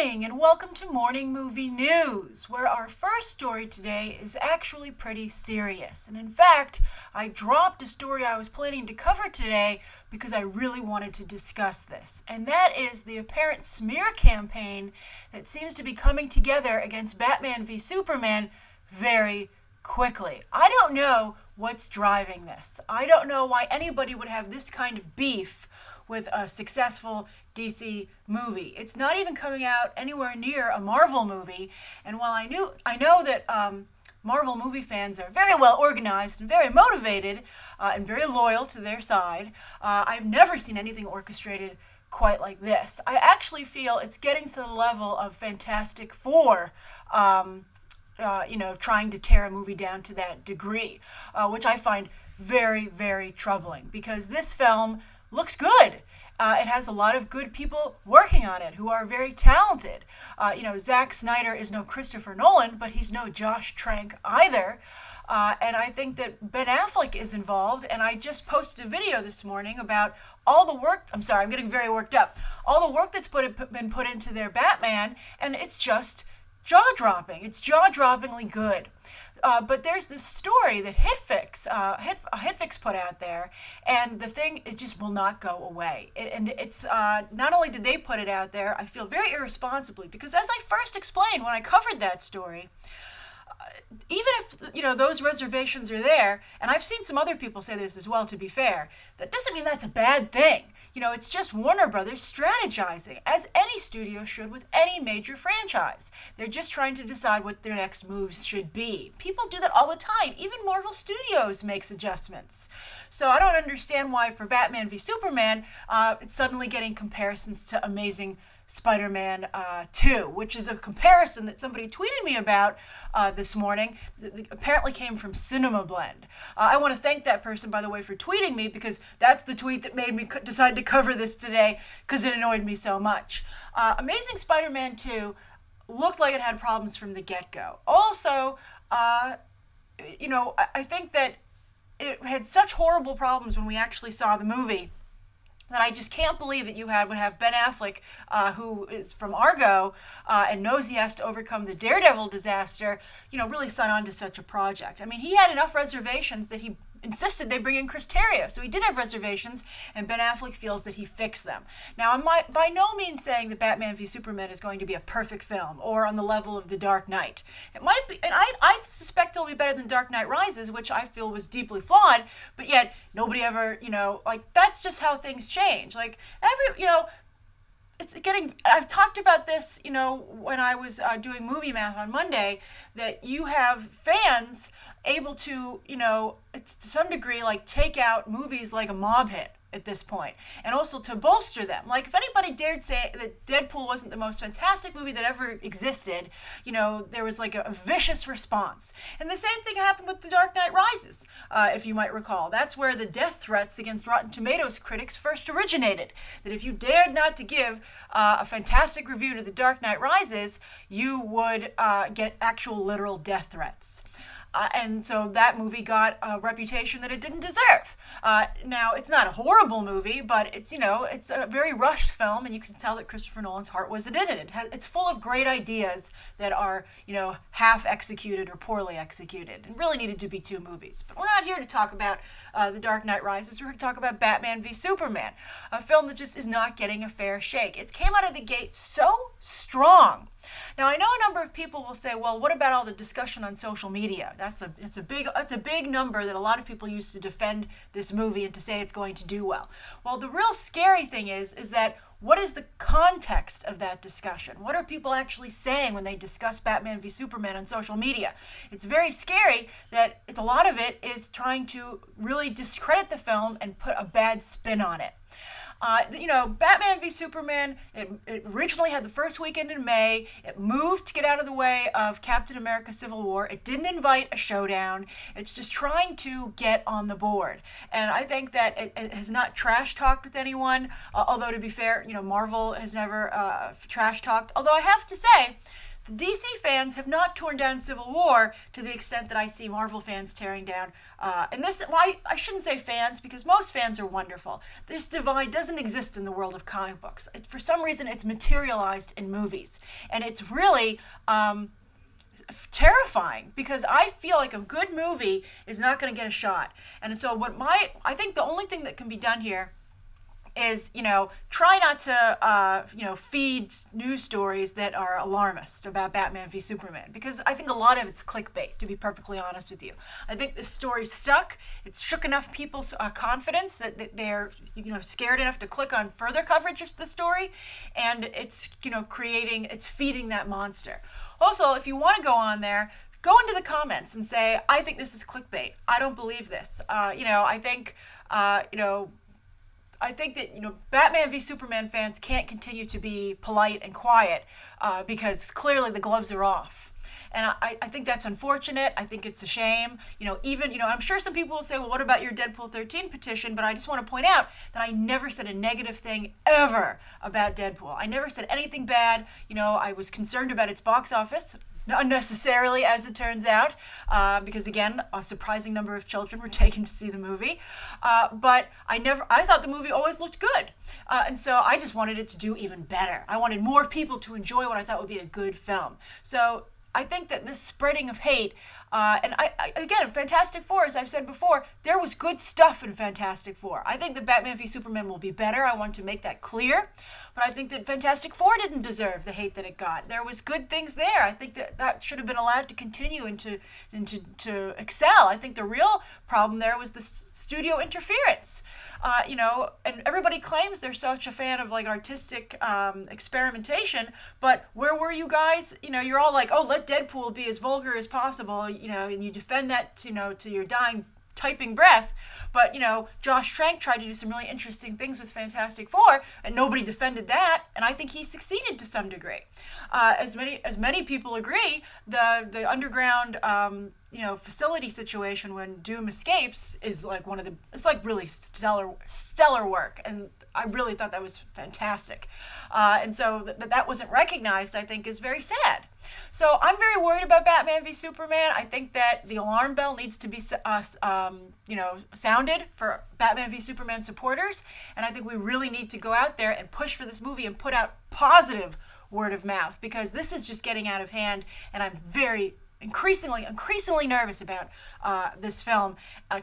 morning and welcome to Morning Movie News, where our first story today is actually pretty serious. And in fact, I dropped a story I was planning to cover today because I really wanted to discuss this. And that is the apparent smear campaign that seems to be coming together against Batman v Superman very quickly. I don't know what's driving this. I don't know why anybody would have this kind of beef with a successful DC movie. It's not even coming out anywhere near a Marvel movie. And while I know that Marvel movie fans are very well organized and very motivated and very loyal to their side, I've never seen anything orchestrated quite like this. I actually feel it's getting to the level of Fantastic Four, trying to tear a movie down to that degree, which I find very, very troubling because this film looks good. It has a lot of good people working on it who are very talented. Zack Snyder is no Christopher Nolan, but he's no Josh Trank either. And I think that Ben Affleck is involved, and I just posted a video this morning about all the work, I'm getting very worked up, all the work that's been put into their Batman, and it's just jaw-dropping. It's jaw-droppingly good. But there's this story that Hitfix put out there, and the thing is just will not go away. It's not only did they put it out there, I feel very irresponsibly, because as I first explained when I covered that story, even if those reservations are there, and I've seen some other people say this as well, to be fair, that doesn't mean that's a bad thing. It's just Warner Brothers strategizing, as any studio should with any major franchise. They're just trying to decide what their next moves should be. People do that all the time. Even Marvel Studios makes adjustments. So I don't understand why for Batman v Superman, it's suddenly getting comparisons to Amazing Spider-Man 2, which is a comparison that somebody tweeted me about this morning that apparently came from Cinema Blend. I want to thank that person, by the way, for tweeting me, because that's the tweet that made me decide to cover this today because it annoyed me so much. Amazing Spider-Man 2 looked like it had problems from the get-go. Also, I think that it had such horrible problems when we actually saw the movie that I just can't believe that would have Ben Affleck, who is from Argo and knows he has to overcome the Daredevil disaster, really sign on to such a project. I mean, he had enough reservations that he insisted they bring in Chris Terrio. So he did have reservations, and Ben Affleck feels that he fixed them. Now, I'm by no means saying that Batman v Superman is going to be a perfect film or on the level of The Dark Knight. It might be, and I suspect it'll be better than Dark Knight Rises, which I feel was deeply flawed, but yet nobody ever, that's just how things change. I've talked about this, when I was doing movie math on Monday, that you have fans able to, it's to some degree take out movies like a mob hit at this point, and also to bolster them. Like, if anybody dared say that Deadpool wasn't the most fantastic movie that ever existed, there was a vicious response. And the same thing happened with The Dark Knight Rises, if you might recall. That's where the death threats against Rotten Tomatoes critics first originated. That if you dared not to give a fantastic review to The Dark Knight Rises, you would get actual literal death threats. And so that movie got a reputation that it didn't deserve. Now, it's not a horrible movie, but it's a very rushed film, and you can tell that Christopher Nolan's heart wasn't in it. It's full of great ideas that are, half executed or poorly executed, and really needed to be two movies. But we're not here to talk about The Dark Knight Rises. We're here to talk about Batman v Superman, a film that just is not getting a fair shake. It came out of the gate so strong. Now, I know a number of people will say, well, what about all the discussion on social media? That's a big number that a lot of people use to defend this movie and to say it's going to do well. Well, the real scary thing is that what is the context of that discussion? What are people actually saying when they discuss Batman v Superman on social media? It's very scary that a lot of it is trying to really discredit the film and put a bad spin on it. Batman v Superman, it originally had the first weekend in May. It moved to get out of the way of Captain America Civil War. It didn't invite a showdown. It's just trying to get on the board. And I think that it has not trash-talked with anyone, although to be fair, Marvel has never trash-talked. Although I have to say The DC fans have not torn down Civil War to the extent that I see Marvel fans tearing down. And this, well, I shouldn't say fans, because most fans are wonderful. This divide doesn't exist in the world of comic books. For some reason, it's materialized in movies. And it's really terrifying, because I feel like a good movie is not going to get a shot. And so I think the only thing that can be done here is, try not to, feed news stories that are alarmist about Batman v Superman, because I think a lot of it's clickbait, to be perfectly honest with you. I think this story stuck. It's shook enough people's confidence that they're, scared enough to click on further coverage of the story, and it's, it's feeding that monster. Also, if you want to go on there, go into the comments and say, I think this is clickbait. I don't believe this. I think that, Batman v Superman fans can't continue to be polite and quiet because clearly the gloves are off. And I think that's unfortunate. I think it's a shame. I'm sure some people will say, well, what about your Deadpool 13 petition? But I just want to point out that I never said a negative thing ever about Deadpool. I never said anything bad. I was concerned about its box office. Not unnecessarily, as it turns out, because again, a surprising number of children were taken to see the movie. But I thought the movie always looked good. And so I just wanted it to do even better. I wanted more people to enjoy what I thought would be a good film. So I think that this spreading of hate, and again, Fantastic Four, as I've said before, there was good stuff in Fantastic Four. I think that Batman v Superman will be better. I want to make that clear. But I think that Fantastic Four didn't deserve the hate that it got. There was good things there. I think that should have been allowed to continue and to excel. I think the real problem there was the studio interference. And everybody claims they're such a fan of like artistic experimentation, but where were you guys? You're all like, oh, let Deadpool be as vulgar as possible, and you defend that, to your dying typing breath. But, Josh Trank tried to do some really interesting things with Fantastic Four, and nobody defended that, and I think he succeeded to some degree. As many people agree, the underground facility situation when Doom escapes is like it's like really stellar work, and I really thought that was fantastic. And so that wasn't recognized, I think, is very sad. So I'm very worried about Batman v Superman. I think that the alarm bell needs to be sounded for Batman v Superman supporters, and I think we really need to go out there and push for this movie and put out positive word of mouth, because this is just getting out of hand, and I'm very increasingly nervous about this film,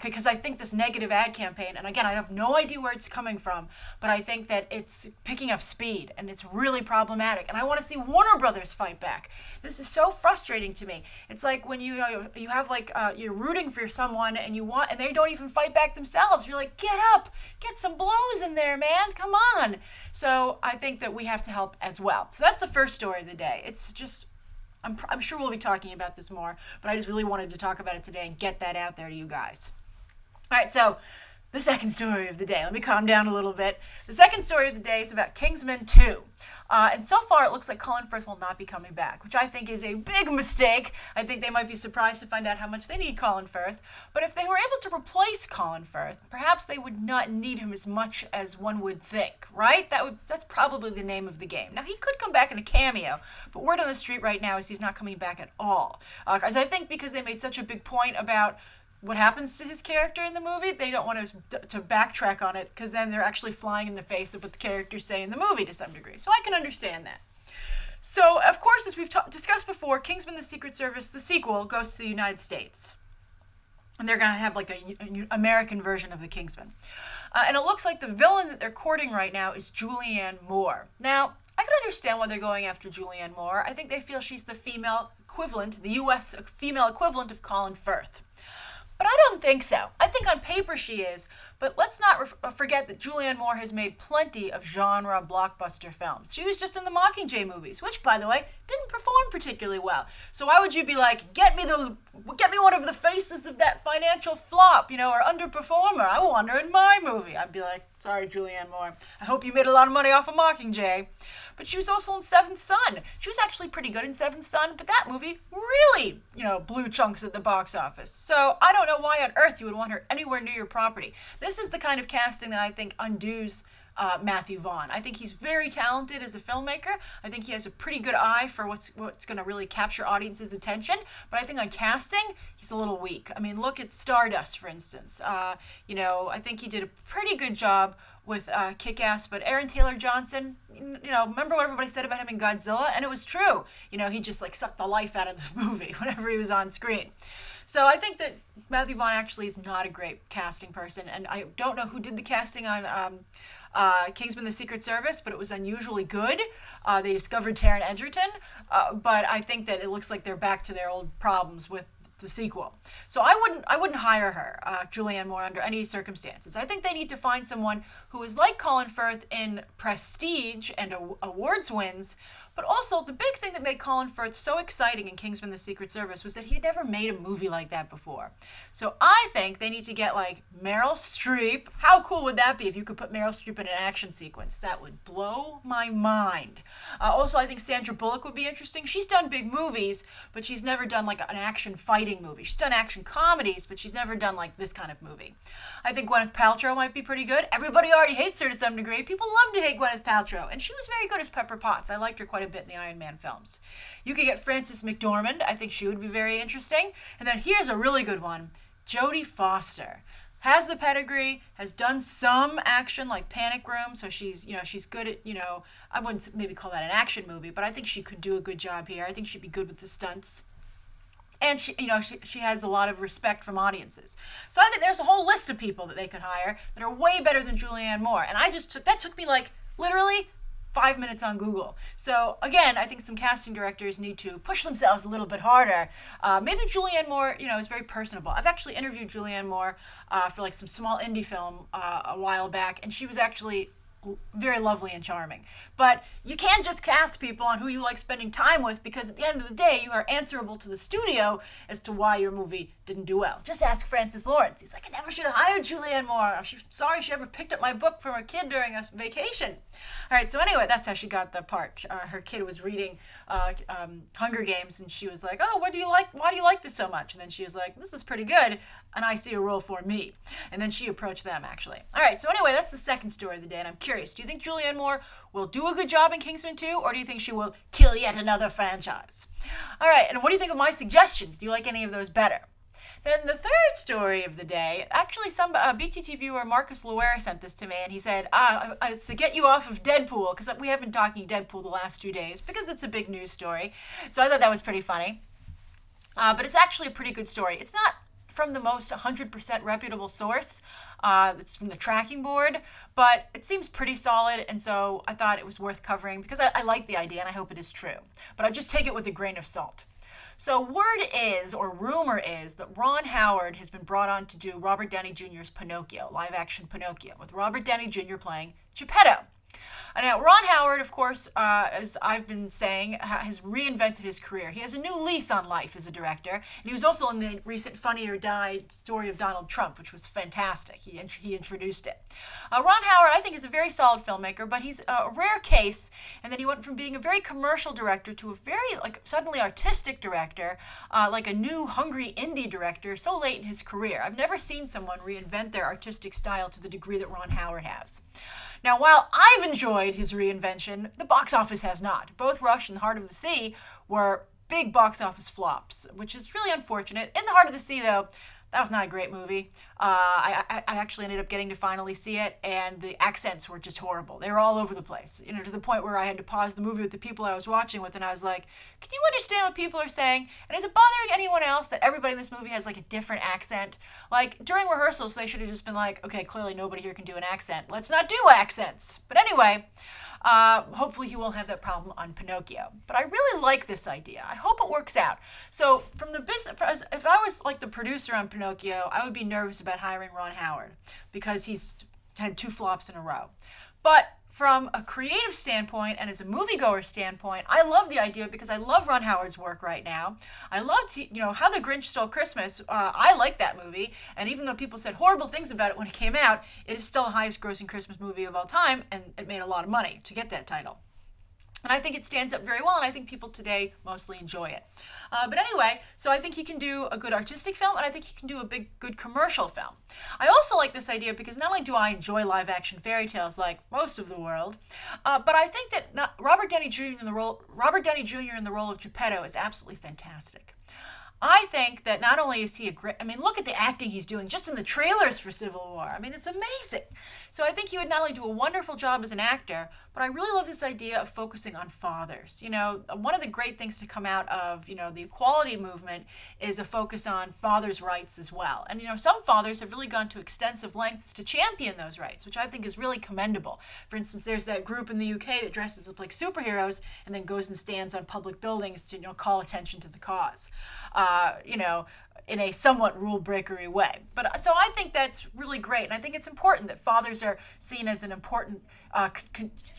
because I think this negative ad campaign, and again, I have no idea where it's coming from, but I think that it's picking up speed, and it's really problematic, and I want to see Warner Brothers fight back. This is so frustrating to me. It's like when you have like you're rooting for someone and they don't even fight back themselves. You're like, get up, get some blows in there, man, come on. So I think that we have to help as well. So that's the first story of the day. It's just, I'm sure we'll be talking about this more, but I just really wanted to talk about it today and get that out there to you guys. All right, so the second story of the day. Let me calm down a little bit. The second story of the day is about Kingsman 2. And so far, it looks like Colin Firth will not be coming back, which I think is a big mistake. I think they might be surprised to find out how much they need Colin Firth. But if they were able to replace Colin Firth, perhaps they would not need him as much as one would think, right? That's probably the name of the game. Now, he could come back in a cameo, but word on the street right now is he's not coming back at all. As I think because they made such a big point about what happens to his character in the movie, they don't want to backtrack on it, because then they're actually flying in the face of what the characters say in the movie to some degree. So I can understand that. So, of course, as we've discussed before, Kingsman: The Secret Service, the sequel, goes to the United States. And they're going to have like a American version of the Kingsman. And it looks like the villain that they're courting right now is Julianne Moore. Now, I can understand why they're going after Julianne Moore. I think they feel she's the female equivalent, the U.S. female equivalent of Colin Firth. But I don't think so. I think on paper she is, but let's not forget that Julianne Moore has made plenty of genre blockbuster films. She was just in the Mockingjay movies, which, by the way, didn't perform particularly well. So why would you be like, get me one of the faces of that financial flop, or underperformer? I want her in my movie. I'd be like, sorry, Julianne Moore. I hope you made a lot of money off of Mockingjay. But she was also in Seventh Son. She was actually pretty good in Seventh Son, but that movie really, blew chunks at the box office. So I don't know why on earth you would want her anywhere near your property. This is the kind of casting that I think undoes Matthew Vaughn. I think he's very talented as a filmmaker. I think he has a pretty good eye for what's going to really capture audience's attention. But I think on casting, he's a little weak. I mean, look at Stardust, for instance. I think he did a pretty good job with Kick-Ass, but Aaron Taylor Johnson, remember what everybody said about him in Godzilla? And it was true. He just sucked the life out of the movie whenever he was on screen. So I think that Matthew Vaughn actually is not a great casting person, and I don't know who did the casting on Kingsman: The Secret Service, but it was unusually good. They discovered Taron Egerton, but I think that it looks like they're back to their old problems with the sequel. So I wouldn't hire her, Julianne Moore, under any circumstances. I think they need to find someone who is like Colin Firth in prestige and awards wins, but also the big thing that made Colin Firth so exciting in Kingsman: The Secret Service was that he had never made a movie like that before. So I think they need to get Meryl Streep. How cool would that be if you could put Meryl Streep in an action sequence? That would blow my mind. Also, I think Sandra Bullock would be interesting. She's done big movies, but she's never done an action fighting movie. She's done action comedies, but she's never done this kind of movie. I think Gwyneth Paltrow might be pretty good. Everybody already hates her to some degree. People love to hate Gwyneth Paltrow, and she was very good as Pepper Potts. I liked her quite a bit in the Iron Man films. You could get Frances McDormand. I think she would be very interesting. And then here's a really good one. Jodie Foster has the pedigree, has done some action like Panic Room, so she's good at, I wouldn't maybe call that an action movie, but I think she could do a good job here. I think she'd be good with the stunts. And she has a lot of respect from audiences. So I think there's a whole list of people that they could hire that are way better than Julianne Moore. And that took me literally 5 minutes on Google. So again, I think some casting directors need to push themselves a little bit harder. Maybe Julianne Moore, is very personable. I've actually interviewed Julianne Moore for some small indie film a while back, and she was actually very lovely and charming. But you can't just cast people on who you like spending time with, because at the end of the day, you are answerable to the studio as to why your movie didn't do well. Just ask Francis Lawrence. He's like, I never should have hired Julianne Moore. I'm sorry she ever picked up my book from her kid during a vacation. All right, so anyway, that's how she got the part. Her kid was reading Hunger Games, and she was like, oh, what do you like? Why do you like this so much? And then she was like, this is pretty good, and I see a role for me. And then she approached them, actually. All right, so anyway, that's the second story of the day, and I'm curious. Do you think Julianne Moore will do a good job in Kingsman 2, or do you think she will kill yet another franchise? All right, and what do you think of my suggestions? Do you like any of those better? Then the third story of the day, actually some BTT viewer, Marcus Loer, sent this to me, and he said, it's to get you off of Deadpool, because we have been talking Deadpool the last 2 days, because it's a big news story. So I thought that was pretty funny. But it's actually a pretty good story. It's not from the most 100% reputable source. It's from the tracking board, but it seems pretty solid, and so I thought it was worth covering because I like the idea and I hope it is true. But I just take it with a grain of salt. So word is, or rumor is, that Ron Howard has been brought on to do Robert Downey Jr.'s Pinocchio, live-action Pinocchio, with Robert Downey Jr. playing Geppetto. And now, Ron Howard, of course, as I've been saying, has reinvented his career. He has a new lease on life as a director, and he was also in the recent Funny or Die story of Donald Trump, which was fantastic. He introduced it. Ron Howard, I think, is a very solid filmmaker, but he's a rare case, and then he went from being a very commercial director to a very, suddenly artistic director, like a new, hungry indie director, so late in his career. I've never seen someone reinvent their artistic style to the degree that Ron Howard has. Now, while I've enjoyed his reinvention, the box office has not. Both Rush and Heart of the Sea were big box office flops, which is really unfortunate. In the Heart of the Sea, though, that was not a great movie. I actually ended up getting to finally see it, and the accents were just horrible. They were all over the place, to the point where I had to pause the movie with the people I was watching with, and I was like, can you understand what people are saying? And is it bothering anyone else that everybody in this movie has, a different accent? During rehearsals, they should have just been like, okay, clearly nobody here can do an accent. Let's not do accents. But anyway, hopefully he won't have that problem on Pinocchio. But I really like this idea. I hope it works out. So from the business, if I was the producer on Pinocchio, I would be nervous about hiring Ron Howard because he's had 2 flops in a row. But from a creative standpoint and as a moviegoer standpoint, I love the idea because I love Ron Howard's work right now. I loved, How the Grinch Stole Christmas. I like that movie, and even though people said horrible things about it when it came out, it is still the highest grossing Christmas movie of all time, and it made a lot of money to get that title. And I think it stands up very well, and I think people today mostly enjoy it. But anyway, so I think he can do a good artistic film, and I think he can do a good commercial film. I also like this idea because not only do I enjoy live-action fairy tales like most of the world, but I think that Robert Downey Jr. in the role of Geppetto is absolutely fantastic. I think that not only is he a great, I mean, look at the acting he's doing just in the trailers for Civil War. I mean, it's amazing. So I think he would not only do a wonderful job as an actor, but I really love this idea of focusing on fathers. You know, one of the great things to come out of, you know, the equality movement is a focus on fathers' rights as well. And, you know, some fathers have really gone to extensive lengths to champion those rights, which I think is really commendable. For instance, there's that group in the UK that dresses up like superheroes and then goes and stands on public buildings to, you know, call attention to the cause. You know, in a somewhat rule-breakery way. But so I think that's really great, and I think it's important that fathers are seen as an important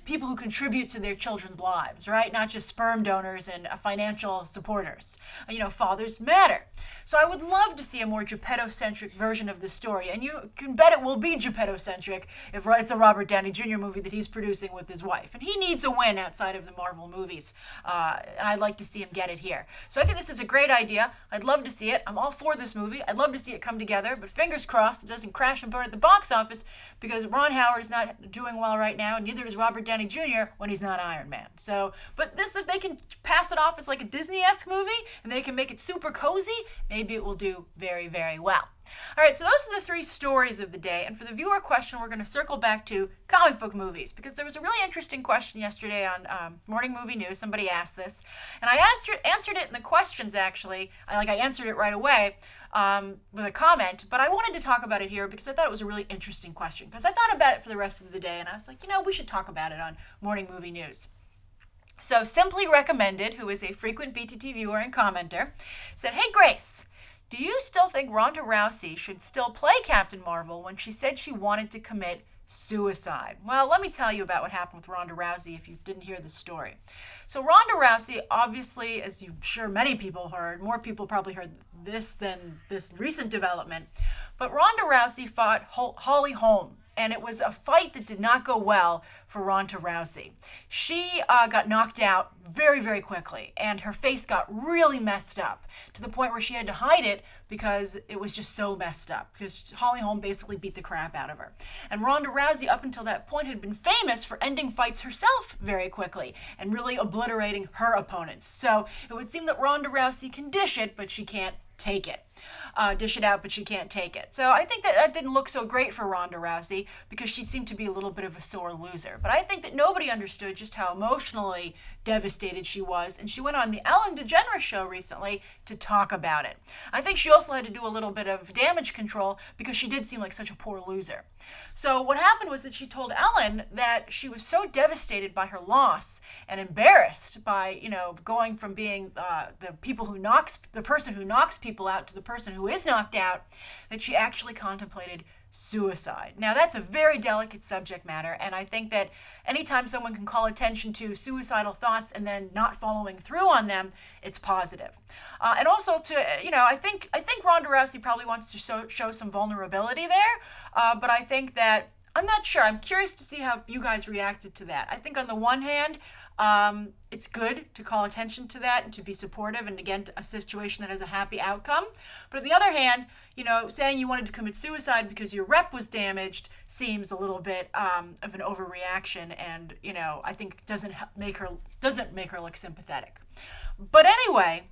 people who contribute to their children's lives, right? Not just sperm donors and financial supporters. You know, fathers matter. So I would love to see a more Geppetto-centric version of the story, and you can bet it will be Geppetto-centric if it's a Robert Downey Jr. movie that he's producing with his wife. And he needs a win outside of the Marvel movies, and I'd like to see him get it here. So I think this is a great idea. I'd love to see it. I'm all for this movie. I'd love to see it come together, but fingers crossed it doesn't crash and burn at the box office because Ron Howard is not doing well right now, and neither is Robert Downey Jr. when he's not Iron Man. So, but this, if they can pass it off as like a Disney-esque movie and they can make it super cozy, maybe it will do very, very well. All right, so those are the three stories of the day. And for the viewer question, we're going to circle back to comic book movies because there was a really interesting question yesterday on Morning Movie News. Somebody asked this, and I answered it in the questions, actually. I answered it right away with a comment, but I wanted to talk about it here because I thought it was a really interesting question because I thought about it for the rest of the day, and I was like, you know, we should talk about it on Morning Movie News. So Simply Recommended, who is a frequent BTT viewer and commenter, said, "Hey, Grace, do you still think Ronda Rousey should still play Captain Marvel when she said she wanted to commit suicide?" Well, let me tell you about what happened with Ronda Rousey if you didn't hear the story. So Ronda Rousey, obviously, as I'm sure many people heard, more people probably heard this than this recent development, but Ronda Rousey fought Holly Holm. And it was a fight that did not go well for Ronda Rousey. She got knocked out very, very quickly, and her face got really messed up to the point where she had to hide it because it was just so messed up, because Holly Holm basically beat the crap out of her. And Ronda Rousey, up until that point, had been famous for ending fights herself very quickly and really obliterating her opponents. So it would seem that Ronda Rousey can dish it, but she can't take it. Dish it out, but she can't take it. So I think that didn't look so great for Ronda Rousey because she seemed to be a little bit of a sore loser. But I think that nobody understood just how emotionally devastated she was, and she went on the Ellen DeGeneres show recently to talk about it. I think she also had to do a little bit of damage control because she did seem like such a poor loser. So what happened was that she told Ellen that she was so devastated by her loss and embarrassed by, you know, going from being the person who knocks people out to the person who is knocked out, that she actually contemplated suicide. Now, that's a very delicate subject matter, and I think that anytime someone can call attention to suicidal thoughts and then not following through on them, it's positive. And also to, you know, I think Ronda Rousey probably wants to show some vulnerability there, but I think that, I'm not sure. I'm curious to see how you guys reacted to that. I think on the one hand, it's good to call attention to that and to be supportive, and again, a situation that has a happy outcome. But on the other hand, you know, saying you wanted to commit suicide because your rep was damaged seems a little bit of an overreaction, and, you know, I think doesn't make her look sympathetic. But anyway,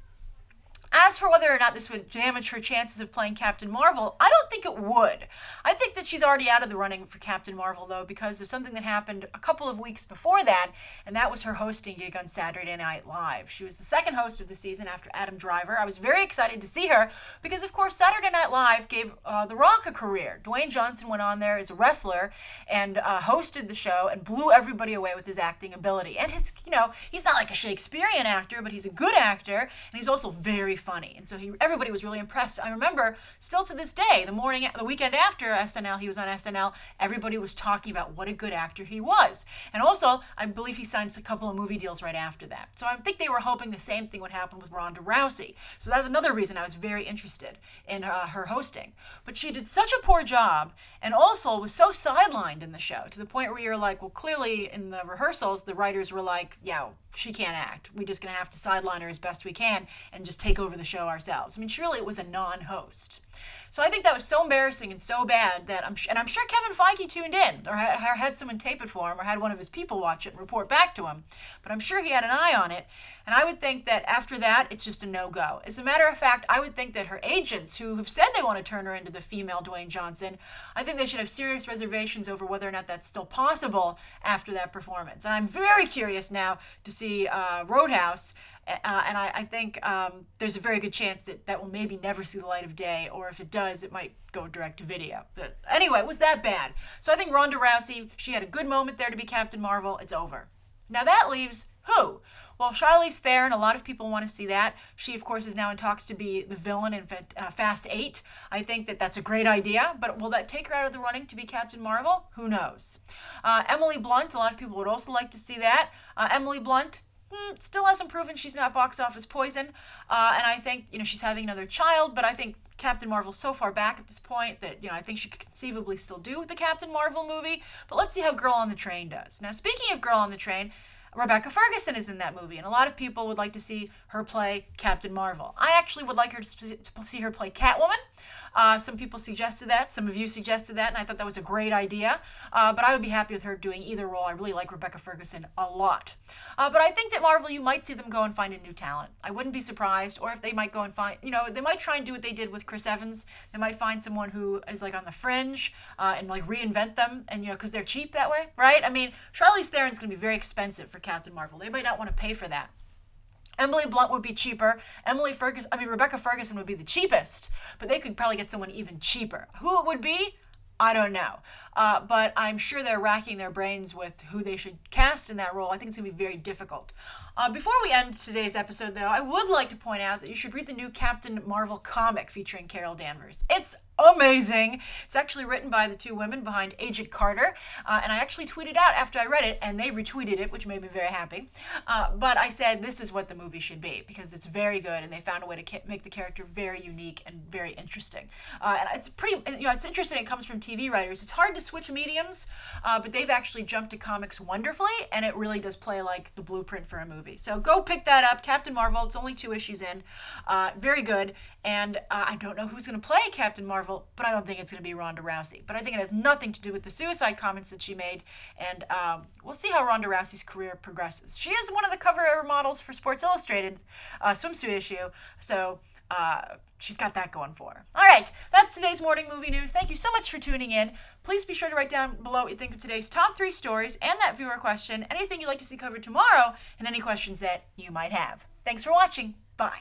as for whether or not this would damage her chances of playing Captain Marvel, I don't think it would. I think that she's already out of the running for Captain Marvel, though, because of something that happened a couple of weeks before that, and that was her hosting gig on Saturday Night Live. She was the second host of the season after Adam Driver. I was very excited to see her because, of course, Saturday Night Live gave The Rock a career. Dwayne Johnson went on there as a wrestler and hosted the show and blew everybody away with his acting ability. And his, you know, he's not like a Shakespearean actor, but he's a good actor, and he's also very funny. And so everybody was really impressed. I remember still to this day, the weekend after SNL, he was on SNL, everybody was talking about what a good actor he was. And also, I believe he signed a couple of movie deals right after that. So I think they were hoping the same thing would happen with Ronda Rousey. So that's another reason I was very interested in her hosting. But she did such a poor job, and also was so sidelined in the show, to the point where you're like, well, clearly in the rehearsals, the writers were like, yeah, she can't act. We're just going to have to sideline her as best we can and just take over the show ourselves. I mean, surely it was a non-host. So I think that was so embarrassing and so bad that I'm sure Kevin Feige tuned in, or had someone tape it for him, or had one of his people watch it and report back to him. But I'm sure he had an eye on it. And I would think that after that, it's just a no-go. As a matter of fact, I would think that her agents, who have said they want to turn her into the female Dwayne Johnson, I think they should have serious reservations over whether or not that's still possible after that performance. And I'm very curious now to see Roadhouse. And I think there's a very good chance that will maybe never see the light of day, or if it does, it might go direct to video. But anyway, it was that bad. So I think Ronda Rousey, she had a good moment there to be Captain Marvel. It's over. Now that leaves who? Well, Charlize Theron, a lot of people want to see that. She, of course, is now in talks to be the villain in Fast 8. I think that that's a great idea, but will that take her out of the running to be Captain Marvel? Who knows? Emily Blunt, a lot of people would also like to see that. Emily Blunt, still hasn't proven she's not box office poison. And I think, she's having another child, but I think Captain Marvel's so far back at this point that, I think she could conceivably still do the Captain Marvel movie. But let's see how Girl on the Train does. Now, speaking of Girl on the Train, Rebecca Ferguson is in that movie, and a lot of people would like to see her play Captain Marvel. I actually would like her to see her play Catwoman. Some people suggested that. Some of you suggested that, and I thought that was a great idea. But I would be happy with her doing either role. I really like Rebecca Ferguson a lot. But I think that Marvel, you might see them go and find a new talent. I wouldn't be surprised. Or if they might go and find, they might try and do what they did with Chris Evans. They might find someone who is like on the fringe and like reinvent them, and because they're cheap that way, right? I mean, Charlize Theron's going to be very expensive for Captain Marvel. They might not want to pay for that. Emily Blunt would be cheaper. Rebecca Ferguson would be the cheapest, but they could probably get someone even cheaper. Who it would be, I don't know. But I'm sure they're racking their brains with who they should cast in that role. I think it's going to be very difficult. Before we end today's episode, though, I would like to point out that you should read the new Captain Marvel comic featuring Carol Danvers. It's amazing. It's actually written by the two women behind Agent Carter, and I actually tweeted out after I read it, and they retweeted it, which made me very happy. But I said this is what the movie should be, because it's very good, and they found a way to make the character very unique and very interesting. And it's it's interesting. It comes from TV writers. It's hard to switch mediums, but they've actually jumped to comics wonderfully, and it really does play like the blueprint for a movie. So go pick that up, Captain Marvel. It's only 2 issues in. Very good. And I don't know who's going to play Captain Marvel, but I don't think it's going to be Ronda Rousey. But I think it has nothing to do with the suicide comments that she made. And we'll see how Ronda Rousey's career progresses. She is one of the cover models for Sports Illustrated swimsuit issue. So she's got that going for her. All right, that's today's morning movie news. Thank you so much for tuning in. Please be sure to write down below what you think of today's top 3 stories and that viewer question, anything you'd like to see covered tomorrow, and any questions that you might have. Thanks for watching. Bye.